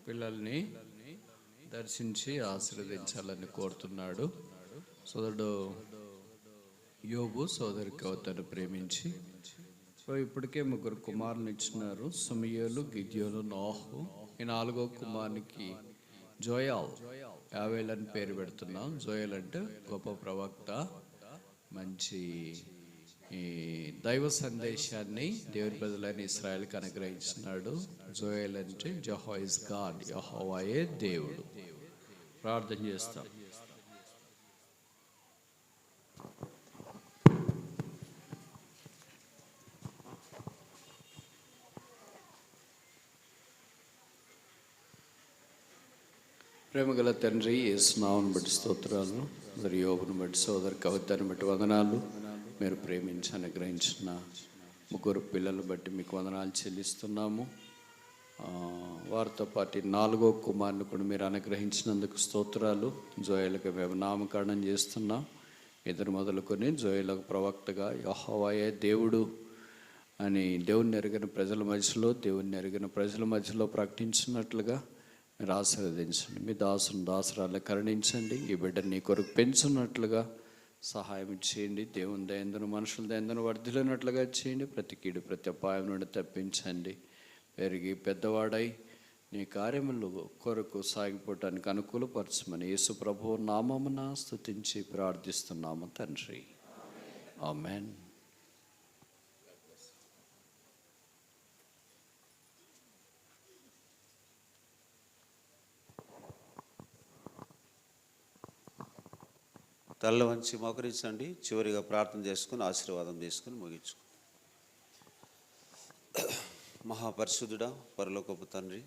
పిల్లల్ని దర్శించి ఆశీర్వదించాలని కోరుతున్నాడు. సోదరుడు యోబు సోదరి కవితను ప్రేమించి ఇప్పటికే 3 కుమారులను ఇచ్చినారు. సుమియోలు, గిద్యోను, నోహు. ఈ 4వ కుమారునికి జోయాల్, యావేల్ అని పేరు పెడుతున్నాం. జోయల్ అంటే గొప్ప ప్రవక్త, మంచి ఈ దైవ సందేశాన్ని దేవుని ప్రజలైన ఇశ్రాయేల్కి అనుగ్రహించినాడు. జోయల్ అంటే యెహోవా ఇస్ గాడ్, యెహోవాయే దేవుడు. ప్రార్థన చేస్తాం. ప్రేమగల తండ్రి, యేసు నామమును బట్టి స్తోత్రాలు. మరి యోబును బట్టి, సోదరి కవితను బట్టి వందనాలు. మీరు ప్రేమించి అనుగ్రహించిన 3 పిల్లలు బట్టి మీకు వందనాలు చెల్లిస్తున్నాము. వారితో పాటు 4వ కుమారుని కూడా మీరు అనుగ్రహించినందుకు స్తోత్రాలు. జోయలకు మేము నామకరణం చేస్తున్నాం. ఇద్దరు మొదలుకొని జోయలకు ప్రవక్తగా యెహోవాయే దేవుడు అని దేవుని ఎరిగిన ప్రజల మధ్యలో, దేవుని ఎరిగిన ప్రజల మధ్యలో ప్రకటించినట్లుగా మీరు ఆశీర్వదించండి. మీ దాసురాలు కరుణించండి. ఈ బిడ్డని నీ కొరకు పెంచున్నట్లుగా సహాయం చేయండి. దేవుని దయందును, మనుషుల దయందును వర్ధిల్లినట్లుగా చేయండి. ప్రతి కీడు, ప్రతి అపాయం నుండి తప్పించండి. పెరిగి పెద్దవాడై నీ కార్యములు కొరకు సాగిపోవటానికి అనుకూలపరచమని యేసు ప్రభువు నామమున స్తుతించి ప్రార్థిస్తున్నాము తండ్రి. ఆమేన్. తల్ల వంచి మోకరించండి. చివరిగా ప్రార్థన చేసుకుని ఆశీర్వాదం తీసుకుని ముగించు. మహాపరిశుద్ధుడా, పరలోకపు తండ్రి,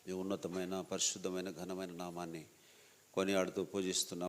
ఈ ఉన్నతమైన, పరిశుద్ధమైన, ఘనమైన నామాన్ని కొనియాడుతూ పూజిస్తున్నాం.